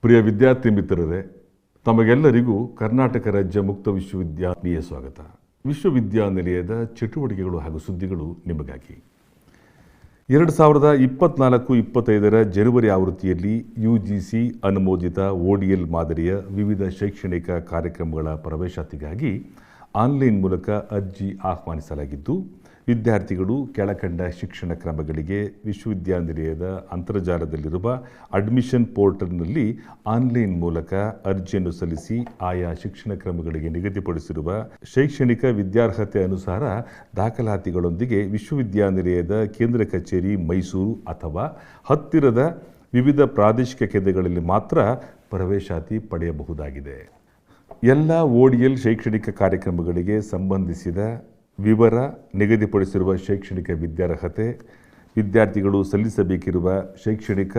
ಪ್ರಿಯ ವಿದ್ಯಾರ್ಥಿ ಮಿತ್ರರೇ, ತಮಗೆಲ್ಲರಿಗೂ ಕರ್ನಾಟಕ ರಾಜ್ಯ ಮುಕ್ತ ವಿಶ್ವವಿದ್ಯಾಲಯ ಸ್ವಾಗತ. ವಿಶ್ವವಿದ್ಯಾನಿಲಯದ ಚಟುವಟಿಕೆಗಳು ಹಾಗೂ ಸುದ್ದಿಗಳು ನಿಮಗಾಗಿ. 2024-25 ಜನವರಿ ಆವೃತ್ತಿಯಲ್ಲಿ UGC ಅನುಮೋದಿತ ODL ಮಾದರಿಯ ವಿವಿಧ ಶೈಕ್ಷಣಿಕ ಕಾರ್ಯಕ್ರಮಗಳ ಪ್ರವೇಶಾತಿಗಾಗಿ ಆನ್ಲೈನ್ ಮೂಲಕ ಅರ್ಜಿ ಆಹ್ವಾನಿಸಲಾಗಿದ್ದು, ವಿದ್ಯಾರ್ಥಿಗಳು ಕೆಳಕಂಡ ಶಿಕ್ಷಣ ಕ್ರಮಗಳಿಗೆ ವಿಶ್ವವಿದ್ಯಾನಿಲಯದ ಅಂತರ್ಜಾಲದಲ್ಲಿರುವ ಅಡ್ಮಿಷನ್ ಪೋರ್ಟಲ್ನಲ್ಲಿ ಆನ್ಲೈನ್ ಮೂಲಕ ಅರ್ಜಿಯನ್ನು ಸಲ್ಲಿಸಿ ಆಯಾ ಶಿಕ್ಷಣ ಕ್ರಮಗಳಿಗೆ ನಿಗದಿಪಡಿಸಿರುವ ಶೈಕ್ಷಣಿಕ ವಿದ್ಯಾರ್ಹತೆ ಅನುಸಾರ ದಾಖಲಾತಿಗಳೊಂದಿಗೆ ವಿಶ್ವವಿದ್ಯಾನಿಲಯದ ಕೇಂದ್ರ ಕಚೇರಿ ಮೈಸೂರು ಅಥವಾ ಹತ್ತಿರದ ವಿವಿಧ ಪ್ರಾದೇಶಿಕ ಕೇಂದ್ರಗಳಲ್ಲಿ ಮಾತ್ರ ಪ್ರವೇಶಾತಿ ಪಡೆಯಬಹುದಾಗಿದೆ. ಎಲ್ಲ ODL ಶೈಕ್ಷಣಿಕ ಕಾರ್ಯಕ್ರಮಗಳಿಗೆ ಸಂಬಂಧಿಸಿದ ವಿವರ, ನಿಗದಿಪಡಿಸಿರುವ ಶೈಕ್ಷಣಿಕ ವಿದ್ಯಾರ್ಹತೆ, ವಿದ್ಯಾರ್ಥಿಗಳು ಸಲ್ಲಿಸಬೇಕಿರುವ ಶೈಕ್ಷಣಿಕ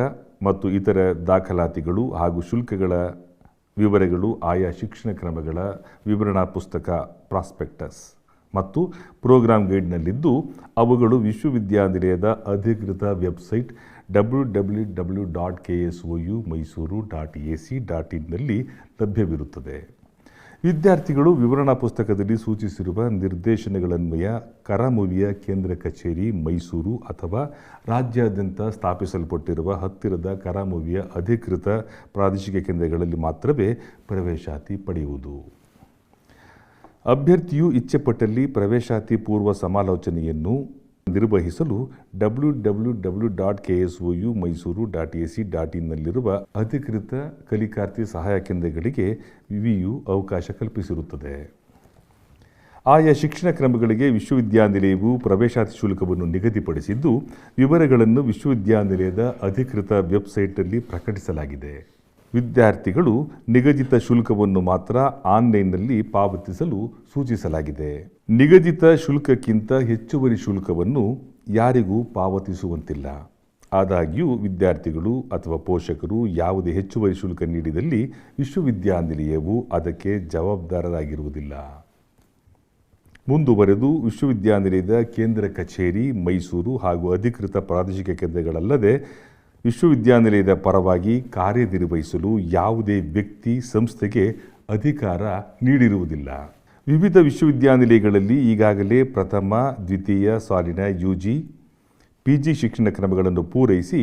ಮತ್ತು ಇತರ ದಾಖಲಾತಿಗಳು ಹಾಗೂ ಶುಲ್ಕಗಳ ವಿವರಗಳು ಆಯಾ ಶಿಕ್ಷಣ ಕ್ರಮಗಳ ವಿವರಣಾ ಪುಸ್ತಕ ಪ್ರಾಸ್ಪೆಕ್ಟಸ್ ಮತ್ತು ಪ್ರೋಗ್ರಾಂ ಗೈಡ್ನಲ್ಲಿದ್ದು, ಅವುಗಳು ವಿಶ್ವವಿದ್ಯಾನಿಲಯದ ಅಧಿಕೃತ ವೆಬ್ಸೈಟ್ www.ksoumysuru.ac.in ನಲ್ಲಿ ಲಭ್ಯವಿರುತ್ತದೆ. ವಿದ್ಯಾರ್ಥಿಗಳು ವಿವರಣಾ ಪುಸ್ತಕದಲ್ಲಿ ಸೂಚಿಸಿರುವ ನಿರ್ದೇಶನಗಳನ್ವಯ ಕರಾಮುವಿಯ ಕೇಂದ್ರ ಕಚೇರಿ ಮೈಸೂರು ಅಥವಾ ರಾಜ್ಯಾದ್ಯಂತ ಸ್ಥಾಪಿಸಲ್ಪಟ್ಟಿರುವ ಹತ್ತಿರದ ಕರಾಮುವಿಯ ಅಧಿಕೃತ ಪ್ರಾದೇಶಿಕ ಕೇಂದ್ರಗಳಲ್ಲಿ ಮಾತ್ರವೇ ಪ್ರವೇಶಾತಿ ಪಡೆಯುವುದು. ಅಭ್ಯರ್ಥಿಯು ಇಚ್ಛೆಪಟ್ಟಲ್ಲಿ ಪ್ರವೇಶಾತಿ ಪೂರ್ವ ಸಮಾಲೋಚನೆಯನ್ನು ನಿರ್ವಹಿಸಲು www.ksoumysuru.ac.in ನಲ್ಲಿರುವ ಅಧಿಕೃತ ಕಲಿಕಾರ್ಥಿ ಸಹಾಯ ಕೇಂದ್ರಗಳಿಗೆ ವಿವಿಯು ಅವಕಾಶ ಕಲ್ಪಿಸಿರುತ್ತದೆ. ಆಯಾ ಶಿಕ್ಷಣ ಕ್ರಮಗಳಿಗೆ ವಿಶ್ವವಿದ್ಯಾನಿಲಯವು ಪ್ರವೇಶಾತಿ ಶುಲ್ಕವನ್ನು ನಿಗದಿಪಡಿಸಿದ್ದು, ವಿವರಗಳನ್ನು ವಿಶ್ವವಿದ್ಯಾನಿಲಯದ ಅಧಿಕೃತ ವೆಬ್ಸೈಟ್ನಲ್ಲಿ ಪ್ರಕಟಿಸಲಾಗಿದೆ. ವಿದ್ಯಾರ್ಥಿಗಳು ನಿಗದಿತ ಶುಲ್ಕವನ್ನು ಮಾತ್ರ ಆನ್ಲೈನ್ನಲ್ಲಿ ಪಾವತಿಸಲು ಸೂಚಿಸಲಾಗಿದೆ. ನಿಗದಿತ ಶುಲ್ಕಕ್ಕಿಂತ ಹೆಚ್ಚುವರಿ ಶುಲ್ಕವನ್ನು ಯಾರಿಗೂ ಪಾವತಿಸುವಂತಿಲ್ಲ. ಆದಾಗ್ಯೂ ವಿದ್ಯಾರ್ಥಿಗಳು ಅಥವಾ ಪೋಷಕರು ಯಾವುದೇ ಹೆಚ್ಚುವರಿ ಶುಲ್ಕ ನೀಡಿದಲ್ಲಿ ವಿಶ್ವವಿದ್ಯಾನಿಲಯವು ಅದಕ್ಕೆ ಜವಾಬ್ದಾರರಾಗಿರುವುದಿಲ್ಲ. ಮುಂದುವರೆದು ವಿಶ್ವವಿದ್ಯಾನಿಲಯದ ಕೇಂದ್ರ ಕಚೇರಿ ಮೈಸೂರು ಹಾಗೂ ಅಧಿಕೃತ ಪ್ರಾದೇಶಿಕ ಕೇಂದ್ರಗಳಲ್ಲದೆ ವಿಶ್ವವಿದ್ಯಾನಿಲಯದ ಪರವಾಗಿ ಕಾರ್ಯನಿರ್ವಹಿಸಲು ಯಾವುದೇ ವ್ಯಕ್ತಿ, ಸಂಸ್ಥೆಗೆ ಅಧಿಕಾರ ನೀಡಿರುವುದಿಲ್ಲ. ವಿವಿಧ ವಿಶ್ವವಿದ್ಯಾನಿಲಯಗಳಲ್ಲಿ ಈಗಾಗಲೇ ಪ್ರಥಮ, ದ್ವಿತೀಯ ಸಾಲಿನ UG, PG ಶಿಕ್ಷಣ ಕ್ರಮಗಳನ್ನು ಪೂರೈಸಿ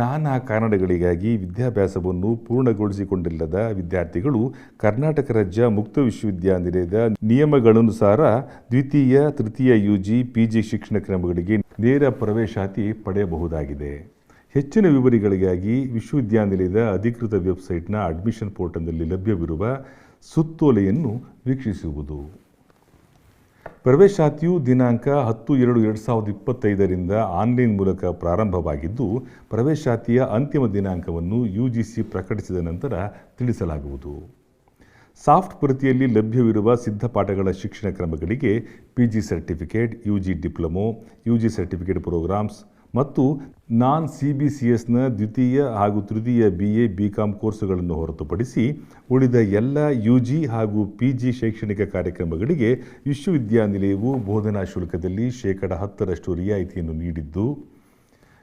ನಾನಾ ಕಾರಣಗಳಿಗಾಗಿ ವಿದ್ಯಾಭ್ಯಾಸವನ್ನು ಪೂರ್ಣಗೊಳಿಸಿಕೊಂಡಿಲ್ಲದ ವಿದ್ಯಾರ್ಥಿಗಳು ಕರ್ನಾಟಕ ರಾಜ್ಯ ಮುಕ್ತ ವಿಶ್ವವಿದ್ಯಾನಿಲಯದ ನಿಯಮಗಳನುಸಾರ ದ್ವಿತೀಯ, ತೃತೀಯ UG, PG ಶಿಕ್ಷಣ ಕ್ರಮಗಳಿಗೆ ನೇರ ಪ್ರವೇಶಾತಿ ಪಡೆಯಬಹುದಾಗಿದೆ. ಹೆಚ್ಚಿನ ವಿವರಗಳಿಗಾಗಿ ವಿಶ್ವವಿದ್ಯಾನಿಲಯದ ಅಧಿಕೃತ ವೆಬ್ಸೈಟ್ನ ಅಡ್ಮಿಷನ್ ಪೋರ್ಟಲ್ನಲ್ಲಿ ಲಭ್ಯವಿರುವ ಸುತ್ತೋಲೆಯನ್ನು ವೀಕ್ಷಿಸುವುದು. ಪ್ರವೇಶಾತಿಯು ದಿನಾಂಕ 10/2/2025 ಆನ್ಲೈನ್ ಮೂಲಕ ಪ್ರಾರಂಭವಾಗಿದ್ದು, ಪ್ರವೇಶಾತಿಯ ಅಂತಿಮ ದಿನಾಂಕವನ್ನು UGC ಪ್ರಕಟಿಸಿದ ನಂತರ ತಿಳಿಸಲಾಗುವುದು. ಸಾಫ್ಟ್ ಪ್ರತಿಯಲ್ಲಿ ಲಭ್ಯವಿರುವ ಸಿದ್ಧಪಾಠಗಳ ಶಿಕ್ಷಣ ಕ್ರಮಗಳಿಗೆ PG certificate, UG diploma, UG certificate programs ಮತ್ತು ನಾನ್ CBCSನ ದ್ವಿತೀಯ ಹಾಗೂ ತೃತೀಯ BA BCom ಕೋರ್ಸುಗಳನ್ನು ಹೊರತುಪಡಿಸಿ ಉಳಿದ ಎಲ್ಲ UG ಹಾಗೂ PG ಶೈಕ್ಷಣಿಕ ಕಾರ್ಯಕ್ರಮಗಳಿಗೆ ವಿಶ್ವವಿದ್ಯಾನಿಲಯವು ಬೋಧನಾ ಶುಲ್ಕದಲ್ಲಿ 10% ರಿಯಾಯಿತಿಯನ್ನು ನೀಡಿದ್ದು,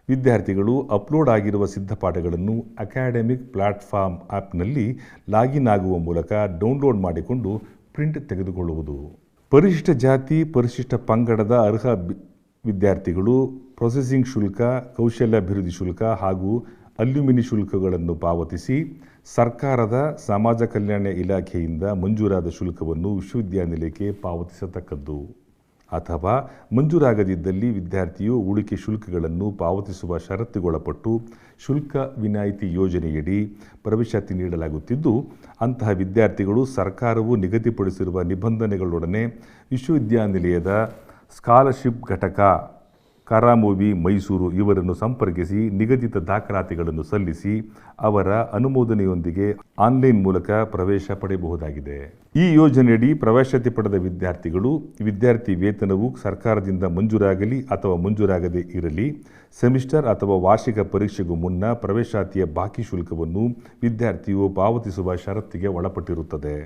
ವಿದ್ಯಾರ್ಥಿಗಳು ಅಪ್ಲೋಡ್ ಆಗಿರುವ ಸಿದ್ಧಪಾಠಗಳನ್ನು ಅಕಾಡೆಮಿಕ್ ಪ್ಲಾಟ್ಫಾರ್ಮ್ ಆ್ಯಪ್ನಲ್ಲಿ ಲಾಗಿನ್ ಆಗುವ ಮೂಲಕ ಡೌನ್ಲೋಡ್ ಮಾಡಿಕೊಂಡು ಪ್ರಿಂಟ್ ತೆಗೆದುಕೊಳ್ಳುವುದು. ಪರಿಶಿಷ್ಟ ಜಾತಿ, ಪರಿಶಿಷ್ಟ ಪಂಗಡದ ಅರ್ಹ ವಿದ್ಯಾರ್ಥಿಗಳು ಪ್ರೊಸೆಸಿಂಗ್ ಶುಲ್ಕ, ಕೌಶಲ್ಯಾಭಿವೃದ್ಧಿ ಶುಲ್ಕ ಹಾಗೂ ಅಲ್ಯೂಮಿನಿ ಶುಲ್ಕಗಳನ್ನು ಪಾವತಿಸಿ ಸರ್ಕಾರದ ಸಮಾಜ ಕಲ್ಯಾಣ ಇಲಾಖೆಯಿಂದ ಮಂಜೂರಾದ ಶುಲ್ಕವನ್ನು ವಿಶ್ವವಿದ್ಯಾನಿಲಯಕ್ಕೆ ಪಾವತಿಸತಕ್ಕದ್ದು. ಅಥವಾ ಮಂಜೂರಾಗದಿದ್ದಲ್ಲಿ ವಿದ್ಯಾರ್ಥಿಯು ಉಳಿಕೆ ಶುಲ್ಕಗಳನ್ನು ಪಾವತಿಸುವ ಷರತ್ತುಗೊಳಪಟ್ಟು ಶುಲ್ಕ ವಿನಾಯಿತಿ ಯೋಜನೆಯಡಿ ಪ್ರವೇಶಾತಿ ನೀಡಲಾಗುತ್ತಿದ್ದು, ಅಂತಹ ವಿದ್ಯಾರ್ಥಿಗಳು ಸರ್ಕಾರವು ನಿಗದಿಪಡಿಸಿರುವ ನಿಬಂಧನೆಗಳೊಡನೆ ವಿಶ್ವವಿದ್ಯಾನಿಲಯದ ಸ್ಕಾಲರ್ಶಿಪ್ ಘಟಕ ಕರಾಮುವಿ ಮೈಸೂರು ಇವರನ್ನು ಸಂಪರ್ಕಿಸಿ ನಿಗದಿತ ದಾಖಲಾತಿಗಳನ್ನು ಸಲ್ಲಿಸಿ ಅವರ ಅನುಮೋದನೆಯೊಂದಿಗೆ ಆನ್ಲೈನ್ ಮೂಲಕ ಪ್ರವೇಶ ಪಡೆಯಬಹುದಾಗಿದೆ. ಈ ಯೋಜನೆಯಡಿ ಪ್ರವೇಶಾತಿ ಪಡೆದ ವಿದ್ಯಾರ್ಥಿಗಳು ವಿದ್ಯಾರ್ಥಿ ವೇತನವು ಸರ್ಕಾರದಿಂದ ಮಂಜೂರಾಗಲಿ ಅಥವಾ ಮಂಜೂರಾಗದೇ ಇರಲಿ, ಸೆಮಿಸ್ಟರ್ ಅಥವಾ ವಾರ್ಷಿಕ ಪರೀಕ್ಷೆಗೂ ಮುನ್ನ ಪ್ರವೇಶಾತಿಯ ಬಾಕಿ ಶುಲ್ಕವನ್ನು ವಿದ್ಯಾರ್ಥಿಯು ಪಾವತಿಸುವ ಷರತ್ತಿಗೆ ಒಳಪಟ್ಟಿರುತ್ತದೆ.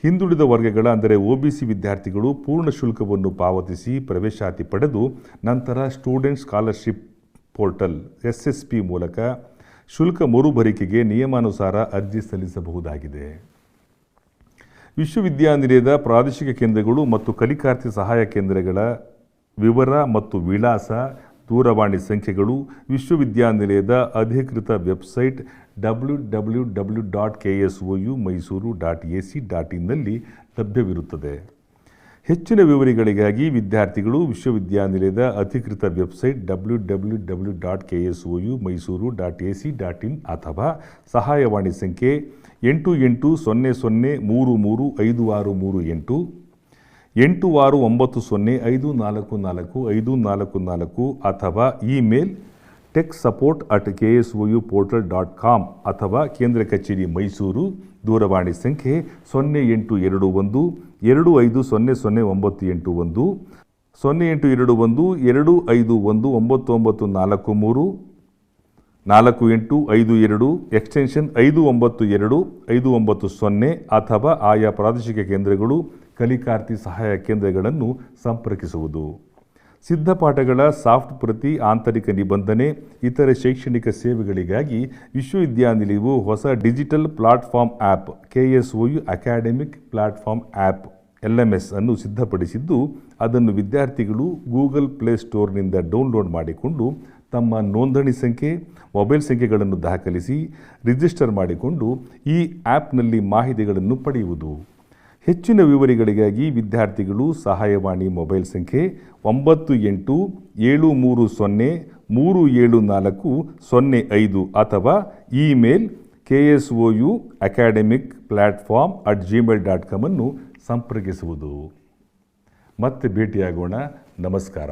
ಹಿಂದುಳಿದ ವರ್ಗಗಳ ಅಂದರೆ OBC ವಿದ್ಯಾರ್ಥಿಗಳು ಪೂರ್ಣ ಶುಲ್ಕವನ್ನು ಪಾವತಿಸಿ ಪ್ರವೇಶಾತಿ ಪಡೆದು ನಂತರ ಸ್ಟೂಡೆಂಟ್ ಸ್ಕಾಲರ್ಶಿಪ್ ಪೋರ್ಟಲ್ SSP ಮೂಲಕ ಶುಲ್ಕ ಮರುಭರಿಕೆಗೆ ನಿಯಮಾನುಸಾರ ಅರ್ಜಿ ಸಲ್ಲಿಸಬಹುದಾಗಿದೆ. ವಿಶ್ವವಿದ್ಯಾನಿಲಯದ ಪ್ರಾದೇಶಿಕ ಕೇಂದ್ರಗಳು ಮತ್ತು ಕಲಿಕಾರ್ಥಿ ಸಹಾಯ ಕೇಂದ್ರಗಳ ವಿವರ ಮತ್ತು ವಿಳಾಸ, ದೂರವಾಣಿ ಸಂಖ್ಯೆಗಳು ವಿಶ್ವವಿದ್ಯಾನಿಲಯದ ಅಧಿಕೃತ ವೆಬ್ಸೈಟ್ www.ksoumysuru.ac.in ನಲ್ಲಿ ಲಭ್ಯವಿರುತ್ತದೆ. ಹೆಚ್ಚಿನ ವಿವರಗಳಿಗಾಗಿ ವಿದ್ಯಾರ್ಥಿಗಳು ವಿಶ್ವವಿದ್ಯಾನಿಲಯದ ಅಧಿಕೃತ ವೆಬ್ಸೈಟ್ www.ksoumysuru.ac.in ಅಥವಾ ಸಹಾಯವಾಣಿ ಸಂಖ್ಯೆ 8800335638 8690544544 ಅಥವಾ ಇಮೇಲ್ techsupport@ksouportal.com ಅಥವಾ ಕೇಂದ್ರ ಕಚೇರಿ ಮೈಸೂರು, ದೂರವಾಣಿ ಸಂಖ್ಯೆ 0821 25009881 0821 2519943 4852 ಎಕ್ಸ್ಟೆನ್ಷನ್ 592 590 ಅಥವಾ ಆಯಾ ಪ್ರಾದೇಶಿಕ ಕೇಂದ್ರಗಳು ಕಲಿಕಾರ್ಥಿ ಸಹಾಯ ಕೇಂದ್ರಗಳನ್ನು ಸಂಪರ್ಕಿಸುವುದು. ಸಿದ್ಧಪಾಠಗಳ ಸಾಫ್ಟ್ ಪ್ರತಿ, ಆಂತರಿಕ ನಿಬಂಧನೆ, ಇತರೆ ಶೈಕ್ಷಣಿಕ ಸೇವೆಗಳಿಗಾಗಿ ವಿಶ್ವವಿದ್ಯಾನಿಲಯವು ಹೊಸ digital platform app KSOU academic platform app LMS ಅನ್ನು ಸಿದ್ಧಪಡಿಸಿದ್ದು, ಅದನ್ನು ವಿದ್ಯಾರ್ಥಿಗಳು ಗೂಗಲ್ ಪ್ಲೇಸ್ಟೋರ್ನಿಂದ ಡೌನ್ಲೋಡ್ ಮಾಡಿಕೊಂಡು ತಮ್ಮ ನೋಂದಣಿ ಸಂಖ್ಯೆ, ಮೊಬೈಲ್ ಸಂಖ್ಯೆಗಳನ್ನು ದಾಖಲಿಸಿ ರಿಜಿಸ್ಟರ್ ಮಾಡಿಕೊಂಡು ಈ ಆ್ಯಪ್ನಲ್ಲಿ ಮಾಹಿತಿಗಳನ್ನು ಪಡೆಯುವುದು. ಹೆಚ್ಚಿನ ವಿವರಗಳಿಗಾಗಿ ವಿದ್ಯಾರ್ಥಿಗಳು ಸಹಾಯವಾಣಿ ಮೊಬೈಲ್ ಸಂಖ್ಯೆ 987037437405 ಅಥವಾ ಇಮೇಲ್ ksoumacademicplatform@gmail.com ಅನ್ನು ಸಂಪರ್ಕಿಸುವುದು. ಮತ್ತೆ ಭೇಟಿಯಾಗೋಣ. ನಮಸ್ಕಾರ.